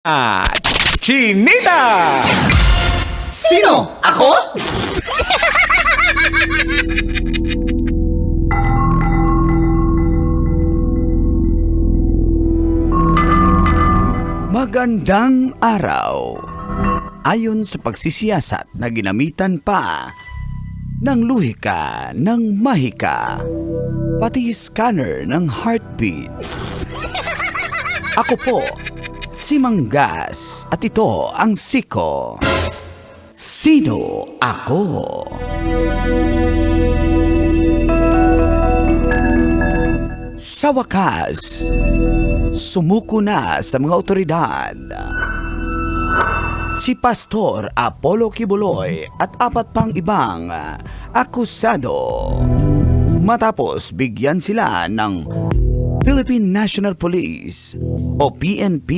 At Chinita! Sino? Ako? Magandang araw. Ayon sa pagsisiyasat na ginamitan pa ng luhika ng mahika, pati scanner ng heartbeat. Ako po, si Manggas at ito ang Siko. Sino ako? Sa wakas, sumuko na sa mga otoridad si Pastor Apollo Kibuloy at apat pang ibang akusado matapos bigyan sila ng Philippine National Police o PNP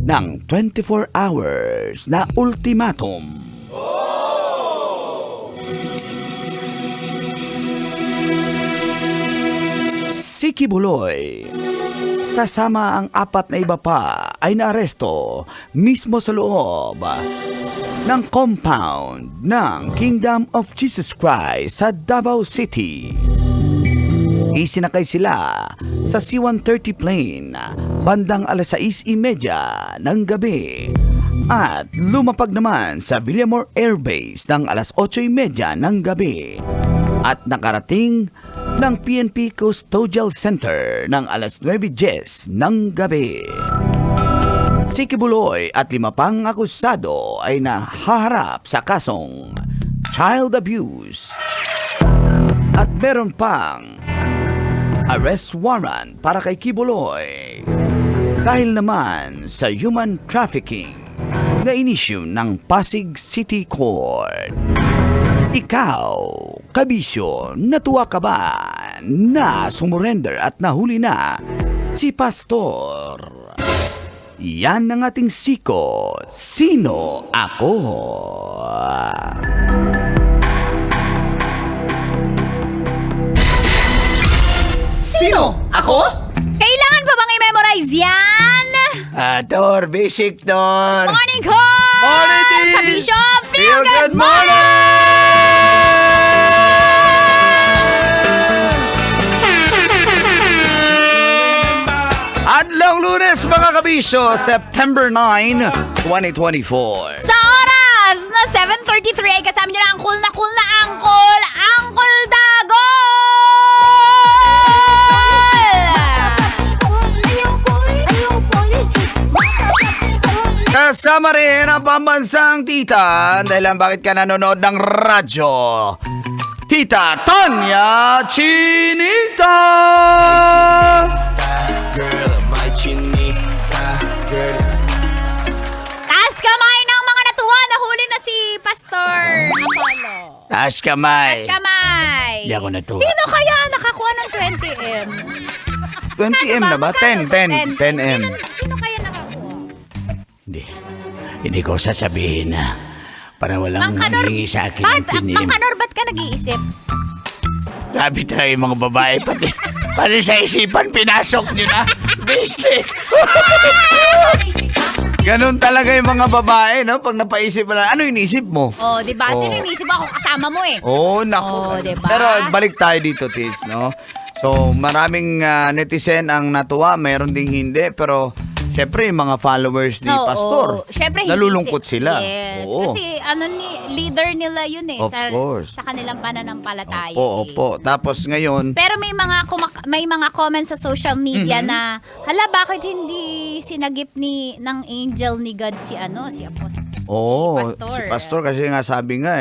ng 24 hours na ultimatum. Si Kibuloy kasama ang apat na iba pa ay naaresto mismo sa loob ng compound ng Kingdom of Jesus Christ sa Davao City. Isinakay sila sa C-130 plane bandang alas 6:30 ng gabi at lumapag naman sa Villamor Air Base ng alas 8:30 ng gabi at nakarating ng PNP Custodial Center ng alas 9:10 ng gabi. Si Kibuloy at 5 pang akusado ay nahaharap sa kasong child abuse at meron pang arrest warrant para kay Kibuloy dahil naman sa human trafficking na inisyu ng Pasig City Court. Ikaw, kabisyo, natuwa ka ba na sumurrender at nahuli na si Pastor? Yan ang ating Siko. Sino ako? Sino? Ako? Kailangan pa bang i-memorize yan? Tor, basic Tor. Morning ko! Morning, Dean! Kabisyo, feel Good good Adlang Lunes mga kabisyo, September 9, 2024. Sa oras na 7:33 ay kasama nyo na ang cool na Angkol Dagol! Kasama rin ang pambansang tita dahil bakit ka nanonood ng radyo. Tita Tanya Chinita! Girl, my chinita, girl. Taas kamay ng mga natuwa na huli na si Pastor Apollo. Taas kamay. Taas kamay. Hindi ako natuwa. Sino kaya nakakuha ng 20M? 20M na ba? 10M. Sino kaya nakakuha? Hindi ko sasabihin na para walang manghingi sa akin ng 10M. Mang Kanor, ba't ka nag-iisip? Grabe tayo yung mga babae pati sa isipan pinasok nyo na. Basic. Ganun talaga yung mga babae, no? Pag napaisip na, ano inisip mo? Oh, di ba? Sino inisip ako kasama mo eh? Naku. Diba? Pero balik tayo dito, Tis, no? So, maraming netizen ang natuwa, mayroon ding hindi, pero syempre yung mga followers ni Pastor, syempre, nalulungkot sila. Yes, Oo. kasi leader nila yun eh. Of course. Sa kanilang pananampalataya. Opo. Tapos ngayon, Pero may mga comments sa social media na, hala, bakit hindi sinagip ng angel ni God si Apostle? si Pastor kasi nga sabi nga,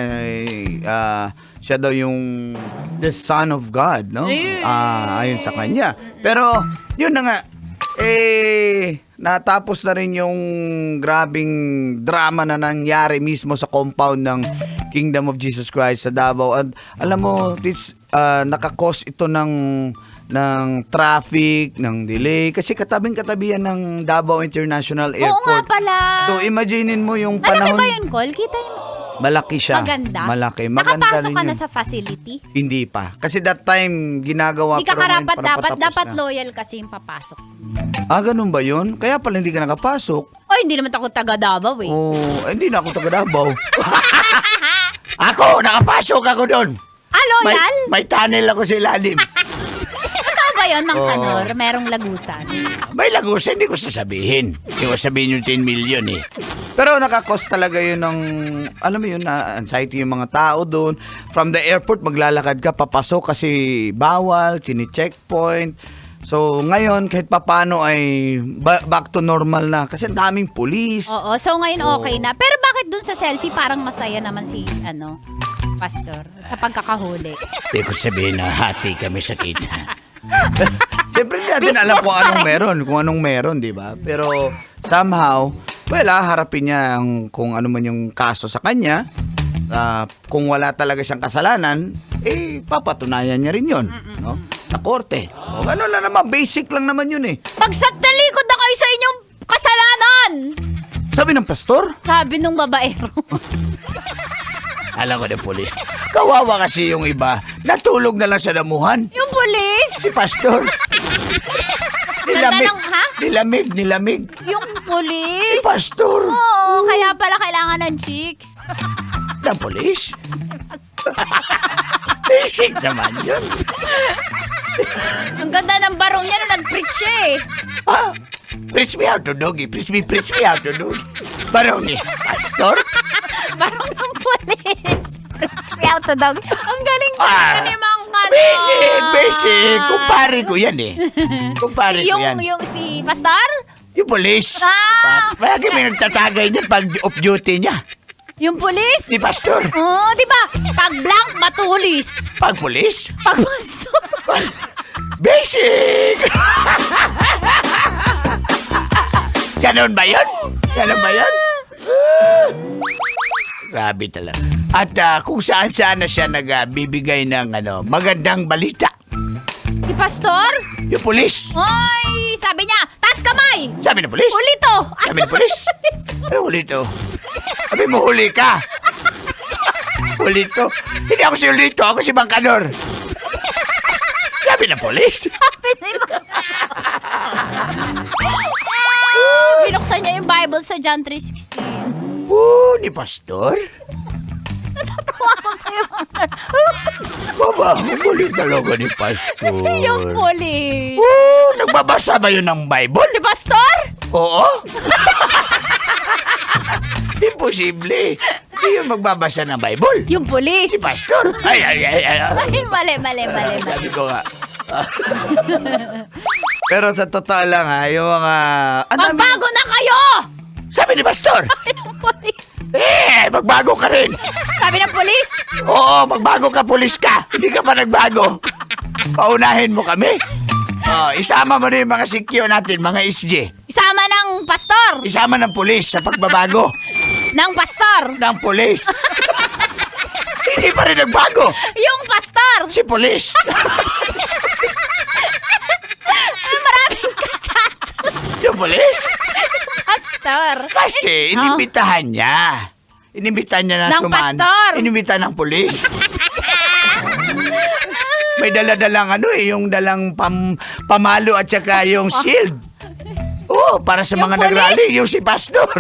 siya daw yung the Son of God, no? Ayon sa kanya. Pero, yun na nga, natapos na rin yung grabing drama na nangyari mismo sa compound ng Kingdom of Jesus Christ sa Davao. At alam mo, nakakos ito ng traffic, ng delay. Kasi katabing-katabi yan ng Davao International Airport. Oo nga pala. So, imaginein mo yung Malaki panahon. ba yun, Col? Kita yung Malaki siya. maganda? Malaki. Maganda Nakapasok rin ka na yun. sa facility? Hindi pa. Kasi that time, ginagawa Hindi ka pero ngayon karapat parang patapos dapat na. loyal kasi yung papasok. Ganun ba yun? Kaya pala hindi ka nakapasok. Ay, hindi naman ako taga Davao eh. Hindi na ako taga Davao. Ako, nakapasok ako doon. Loyal? May tunnel ako sa ilalim. Totoo ba yun, Mang Kanor? Merong lagusan. May lagusan, hindi ko sasabihin. Hindi ko sabihin yung 10 million eh. Pero nakakos talaga yun ng, alam mo yun, na anxiety yung mga tao doon. From the airport, maglalakad ka, papasok kasi bawal, chini-checkpoint. So, ngayon, kahit papano ay back to normal na. Kasi ang daming pulis. Oo, so ngayon okay na. Pero bakit dun sa selfie parang masaya naman si, Pastor, sa pagkakahuli? Hindi ko sabihin na hati kami sa kita. Siyempre hindi natin Business alam kung pa anong rin. meron, di ba? Pero somehow, harapin niya kung ano man yung kaso sa kanya. Kung wala talaga siyang kasalanan, papatunayan niya rin yun. No? Sa korte. Ano lang naman, basic lang naman yun eh. Pagsattalikod na kayo sa inyong kasalanan! Sabi ng pastor, Sabi nung babaero. alam ko na pulis, kawawa kasi yung iba, natulog na lang sa damuhan. Yung pulis! Si pastor. Ganda ng, ha? Nilamig. Yung pulis! Si pastor. Oo, kaya pala kailangan ng chicks. Ng polis? Basic naman yun. Ang ganda ng barong niya nung nag-preach siya eh. Preach me out to doggy. Preach me out to doggy. Barong ni pastor? Barong ng pulis. Preach me out to dog. Ang galing ni Mang Kanor. Basic. Kumpare ko yan eh. Kumpare ko yan. Yung si Pastor? Yung polis. Ah! Palagi may nagtatagay niya pag off duty niya. Yung pulis? Si pastor. Oo, di ba? Pag blank, matulis. Pag polis? Pag pastor. Basic! Ganon ba yun? Grabe talaga. At kung saan-saan na siya nagbibigay ng magandang balita. Si Pastor? Yung polis. Hoy, sabi niya, taas kamay! Sabi ng polis. Ulito! Sabi ng polis. Ano huli to? Sabi mo huli ka. Huli to. Hindi ako si Ulito, ako si Mang Kanor. Sabi ng polis. Binuksan niya yung Bible sa John 3:16. Ni pastor? Natawa ko sa'yo. Baba, huli talaga ni pastor. Yung pulis. Nagbabasa ba yun ng Bible? Si Pastor? Oo. Imposible. Hindi yun magbabasa ng Bible. Yung pulis. Si pastor. Ay. Ay, mali. Sabi ko nga. Pero sa totoo lang yung mga... Magbago na kayo! Sabi ni pastor. Sabi ng pulis. Magbago ka rin. Sabi ng pulis. Oo, magbago ka, pulis ka. Hindi ka pa nagbago. Paunahin mo kami. Isama mo na yung mga sikyo natin, mga SG. Isama ng pastor. Isama ng pulis sa pagbabago. Ng pastor. Ng pulis. Hindi pa rin nagbago. Yung pastor. Si pulis. Maraming kachat. Yung pulis. Pastor. Kasi inimbitahan niya. Inimbitahan niya na Ng pastor. Inimbitahan ng pulis. May dala-dalang yung dalang pamalo at saka yung shield. Para sa Yung mga pulis? nagrally, yung si pastor.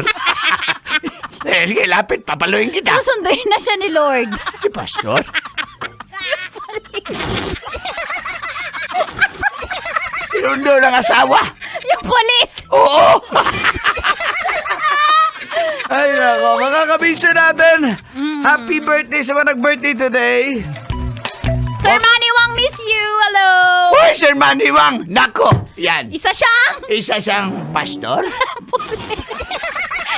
Sige, lapit, papaluin kita. Susunduin na siya ni Lord. Si pastor? Sinundo ng asawa. Yung pulis. Oo! Ay, nako. Mga kabisa natin. Happy birthday sa mga nag-birthday today. Sir Manny Wang, miss you. Hello. Uy, Sir Manny Wang. Nako, yan. Isa siyang Isa siyang pastor.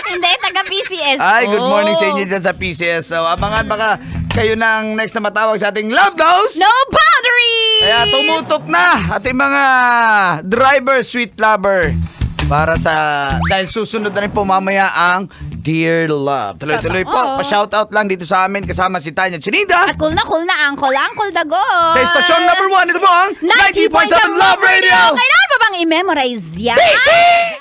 Hindi, taga PCS. Ay, good morning sa inyo dyan sa PCS. So, abangan baka kayo ng next na matawag sa ating Love Dose. No boundaries! Kaya tumutok na ating mga driver, sweet lover. Para dahil susunod na rin po mamaya ang Dear Love. Tuloy-tuloy po, Oo. pa-shoutout lang dito sa amin kasama si Tanya Chinida. At cool na Uncle Dagon. Sa istasyon number 1, ito po ang 90.7 Love Radio. Kailangan pa bang i-memorize yan? Basic!